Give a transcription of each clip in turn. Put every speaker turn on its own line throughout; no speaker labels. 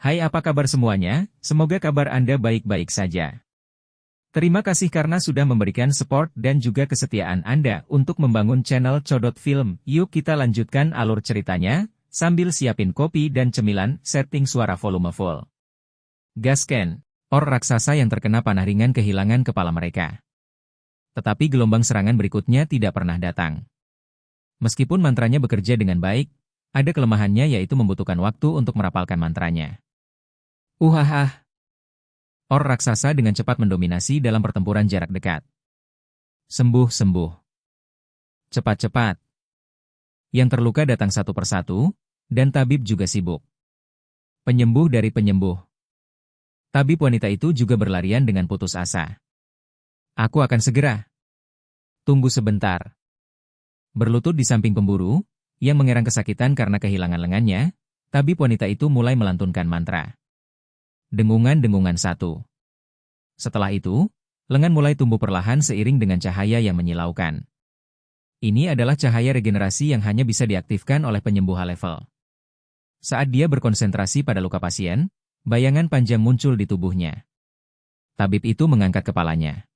Hai, apa kabar semuanya? Semoga kabar Anda baik-baik saja. Terima kasih karena sudah memberikan support dan juga kesetiaan Anda untuk membangun channel Codot Film. Yuk kita lanjutkan alur ceritanya, sambil siapin kopi dan cemilan, setting suara volume full. Gasken, or raksasa yang terkena panah ringan kehilangan kepala mereka. Tetapi gelombang serangan berikutnya tidak pernah datang. Meskipun mantranya bekerja dengan baik, ada kelemahannya yaitu membutuhkan waktu untuk merapalkan mantranya. Uhahah. Or raksasa dengan cepat mendominasi dalam pertempuran jarak dekat. Sembuh. Cepat-cepat. Yang terluka datang satu persatu, dan tabib juga sibuk. Penyembuh dari penyembuh. Tabib wanita itu juga berlarian dengan putus asa. Aku akan segera. Tunggu sebentar. Berlutut di samping pemburu, yang mengerang kesakitan karena kehilangan lengannya, tabib wanita itu mulai melantunkan mantra. Dengungan-dengungan satu. Setelah itu, lengan mulai tumbuh perlahan seiring dengan cahaya yang menyilaukan. Ini adalah cahaya regenerasi yang hanya bisa diaktifkan oleh penyembuh high level. Saat dia berkonsentrasi pada luka pasien, bayangan panjang muncul di tubuhnya. Tabib itu mengangkat kepalanya.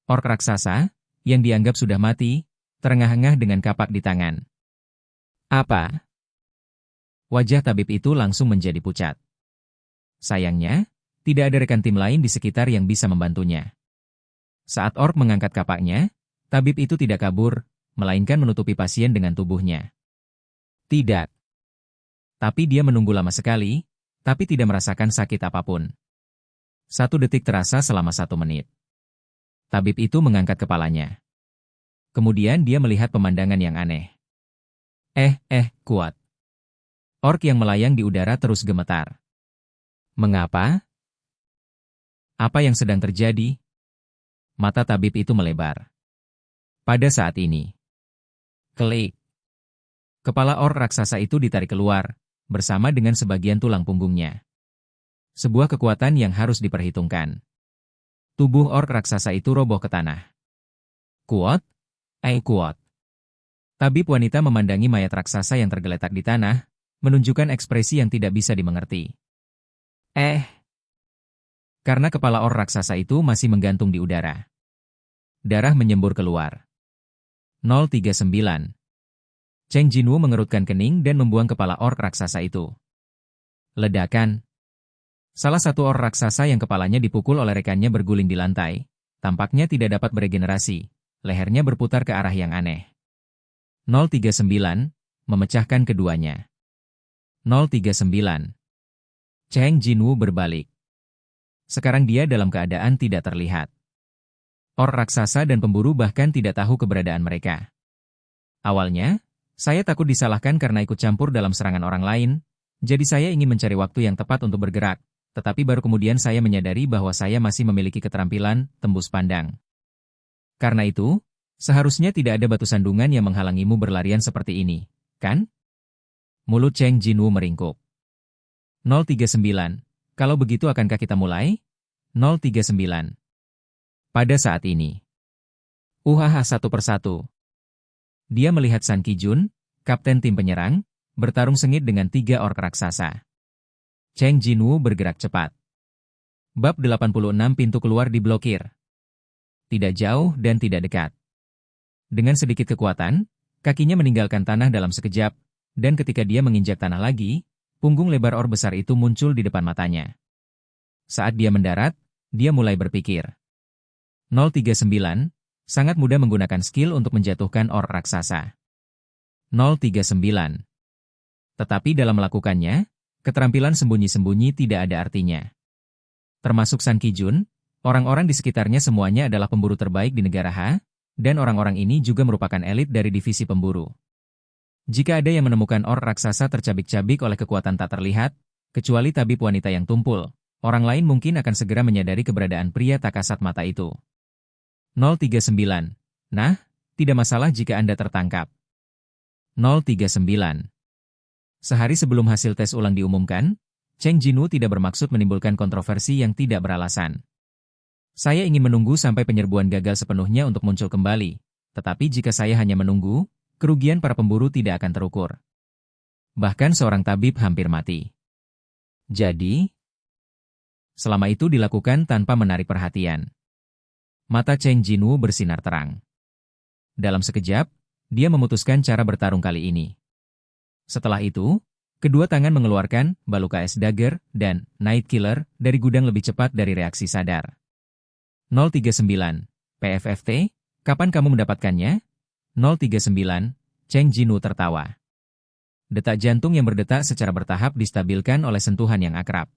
Ork raksasa, yang dianggap sudah mati, terengah-engah dengan kapak di tangan. Apa? Wajah tabib itu langsung menjadi pucat. Sayangnya, tidak ada rekan tim lain di sekitar yang bisa membantunya. Saat ork mengangkat kapaknya, tabib itu tidak kabur, melainkan menutupi pasien dengan tubuhnya. Tidak. Tapi dia menunggu lama sekali, tapi tidak merasakan sakit apapun. 1 detik terasa selama 1 menit. Tabib itu mengangkat kepalanya. Kemudian dia melihat pemandangan yang aneh. Kuat. Ork yang melayang di udara terus gemetar. Mengapa? Apa yang sedang terjadi? Mata tabib itu melebar. Pada saat ini. Klik. Kepala ork raksasa itu ditarik keluar, bersama dengan sebagian tulang punggungnya. Sebuah kekuatan yang harus diperhitungkan. Tubuh ork raksasa itu roboh ke tanah. Kuat? Kuat. Tabib wanita memandangi mayat raksasa yang tergeletak di tanah, menunjukkan ekspresi yang tidak bisa dimengerti. Karena kepala ork raksasa itu masih menggantung di udara. Darah menyembur keluar. 039. Cheng Jinwu mengerutkan kening dan membuang kepala ork raksasa itu. Ledakan. Salah satu ork raksasa yang kepalanya dipukul oleh rekannya berguling di lantai, tampaknya tidak dapat beregenerasi, lehernya berputar ke arah yang aneh. 039, memecahkan keduanya. 039. Cheng Jinwu berbalik. Sekarang dia dalam keadaan tidak terlihat. Ork raksasa dan pemburu bahkan tidak tahu keberadaan mereka. Awalnya, saya takut disalahkan karena ikut campur dalam serangan orang lain, jadi saya ingin mencari waktu yang tepat untuk bergerak, tetapi baru kemudian saya menyadari bahwa saya masih memiliki keterampilan tembus pandang. Karena itu, seharusnya tidak ada batu sandungan yang menghalangimu berlarian seperti ini, kan? Mulut Cheng Jinwu meringkuk. 039. Kalau begitu akankah kita mulai? 039. Pada saat ini. Satu persatu. Dia melihat San Kijun, kapten tim penyerang, bertarung sengit dengan 3 ork raksasa. Cheng Jinwu bergerak cepat. Bab 86 pintu keluar diblokir. Tidak jauh dan tidak dekat. Dengan sedikit kekuatan, kakinya meninggalkan tanah dalam sekejap, dan ketika dia menginjak tanah lagi, punggung lebar ork besar itu muncul di depan matanya. Saat dia mendarat, dia mulai berpikir. 039, sangat mudah menggunakan skill untuk menjatuhkan ork raksasa. 039. Tetapi dalam melakukannya, keterampilan sembunyi-sembunyi tidak ada artinya. Termasuk San Kijun, orang-orang di sekitarnya semuanya adalah pemburu terbaik di negara Ha, dan orang-orang ini juga merupakan elit dari divisi pemburu. Jika ada yang menemukan ork raksasa tercabik-cabik oleh kekuatan tak terlihat, kecuali tabib wanita yang tumpul, orang lain mungkin akan segera menyadari keberadaan pria tak kasat mata itu. 039. Nah, tidak masalah jika Anda tertangkap. 039. Sehari sebelum hasil tes ulang diumumkan, Cheng Jinwu tidak bermaksud menimbulkan kontroversi yang tidak beralasan. Saya ingin menunggu sampai penyerbuan gagal sepenuhnya untuk muncul kembali, tetapi jika saya hanya menunggu, kerugian para pemburu tidak akan terukur. Bahkan seorang tabib hampir mati. Jadi, selama itu dilakukan tanpa menarik perhatian. Mata Cheng Jinwoo bersinar terang. Dalam sekejap, dia memutuskan cara bertarung kali ini. Setelah itu, kedua tangan mengeluarkan Baluka S Dagger dan Night Killer dari gudang lebih cepat dari reaksi sadar. 039. PFFT, kapan kamu mendapatkannya? 039. Cheng Jinwoo tertawa. Detak jantung yang berdetak secara bertahap distabilkan oleh sentuhan yang akrab.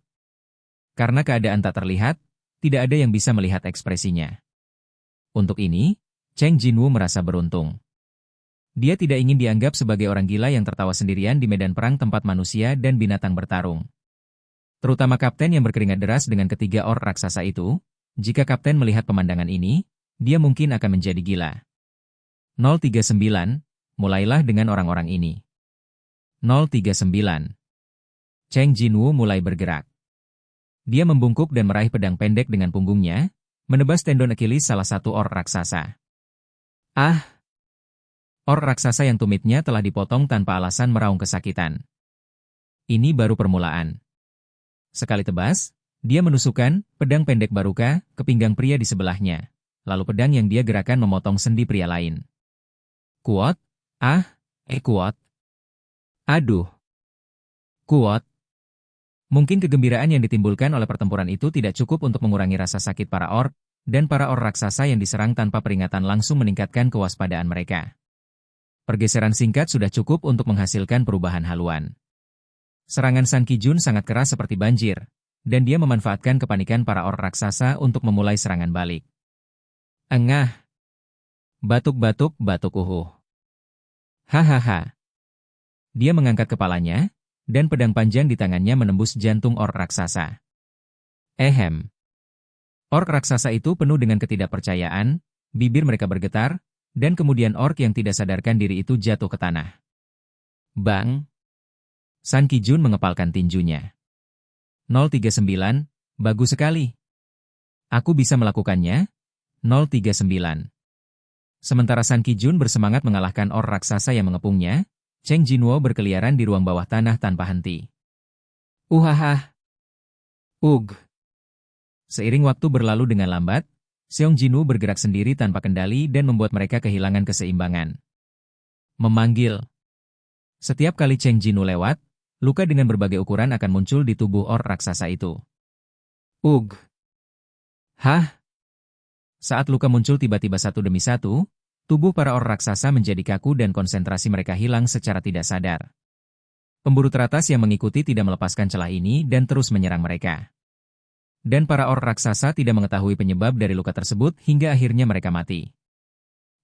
Karena keadaan tak terlihat, tidak ada yang bisa melihat ekspresinya. Untuk ini, Cheng Jinwoo merasa beruntung. Dia tidak ingin dianggap sebagai orang gila yang tertawa sendirian di medan perang tempat manusia dan binatang bertarung. Terutama kapten yang berkeringat deras dengan ketiga orc raksasa itu, jika kapten melihat pemandangan ini, dia mungkin akan menjadi gila. 039, mulailah dengan orang-orang ini. 039. Cheng Jinwoo mulai bergerak. Dia membungkuk dan meraih pedang pendek dengan punggungnya, menebas tendon Achilles salah satu orc raksasa. Ah! Orc raksasa yang tumitnya telah dipotong tanpa alasan meraung kesakitan. Ini baru permulaan. Sekali tebas, dia menusukkan pedang pendek Baruka ke pinggang pria di sebelahnya, lalu pedang yang dia gerakan memotong sendi pria lain. Kuat? Kuat. Aduh. Kuat. Mungkin kegembiraan yang ditimbulkan oleh pertempuran itu tidak cukup untuk mengurangi rasa sakit para orc, dan para orc raksasa yang diserang tanpa peringatan langsung meningkatkan kewaspadaan mereka. Pergeseran singkat sudah cukup untuk menghasilkan perubahan haluan. Serangan San Kijun sangat keras seperti banjir, dan dia memanfaatkan kepanikan para orc raksasa untuk memulai serangan balik. Engah. Batuk-batuk, batuk uhuh. Hahaha. Dia mengangkat kepalanya, dan pedang panjang di tangannya menembus jantung orc raksasa. Ehem. Orc raksasa itu penuh dengan ketidakpercayaan, bibir mereka bergetar, dan kemudian orc yang tidak sadarkan diri itu jatuh ke tanah. Bang! San Kijun mengepalkan tinjunya. 039, bagus sekali. Aku bisa melakukannya? 039. Sementara San Kijun bersemangat mengalahkan orc raksasa yang mengepungnya, Cheng Jinwoo berkeliaran di ruang bawah tanah tanpa henti. Uhahah! Ugh! Seiring waktu berlalu dengan lambat, Seong Jinwoo bergerak sendiri tanpa kendali dan membuat mereka kehilangan keseimbangan. Memanggil. Setiap kali Cheng Jinwoo lewat, luka dengan berbagai ukuran akan muncul di tubuh orc raksasa itu. Ugh! Hah? Saat luka muncul tiba-tiba satu demi satu, tubuh para orc raksasa menjadi kaku dan konsentrasi mereka hilang secara tidak sadar. Pemburu teratas yang mengikuti tidak melepaskan celah ini dan terus menyerang mereka. Dan para orc raksasa tidak mengetahui penyebab dari luka tersebut hingga akhirnya mereka mati.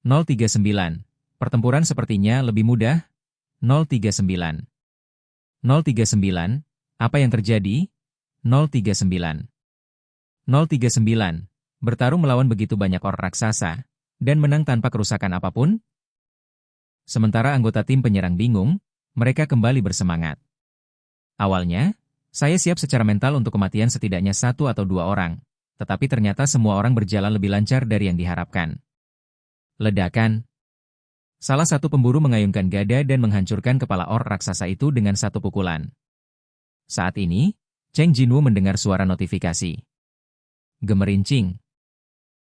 039. Pertempuran sepertinya lebih mudah. 039. 039. Apa yang terjadi? 039. 039. Bertarung melawan begitu banyak orc raksasa, dan menang tanpa kerusakan apapun? Sementara anggota tim penyerang bingung, mereka kembali bersemangat. Awalnya, saya siap secara mental untuk kematian setidaknya 1 atau 2 orang, tetapi ternyata semua orang berjalan lebih lancar dari yang diharapkan. Ledakan. Salah satu pemburu mengayunkan gada dan menghancurkan kepala orc raksasa itu dengan satu pukulan. Saat ini, Cheng Jinwoo mendengar suara notifikasi. Gemerincing.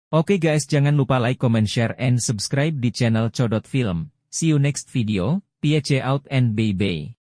Oke guys, jangan lupa like, comment, share, and subscribe di channel Codot Film. See you next video. Piece out and bye-bye.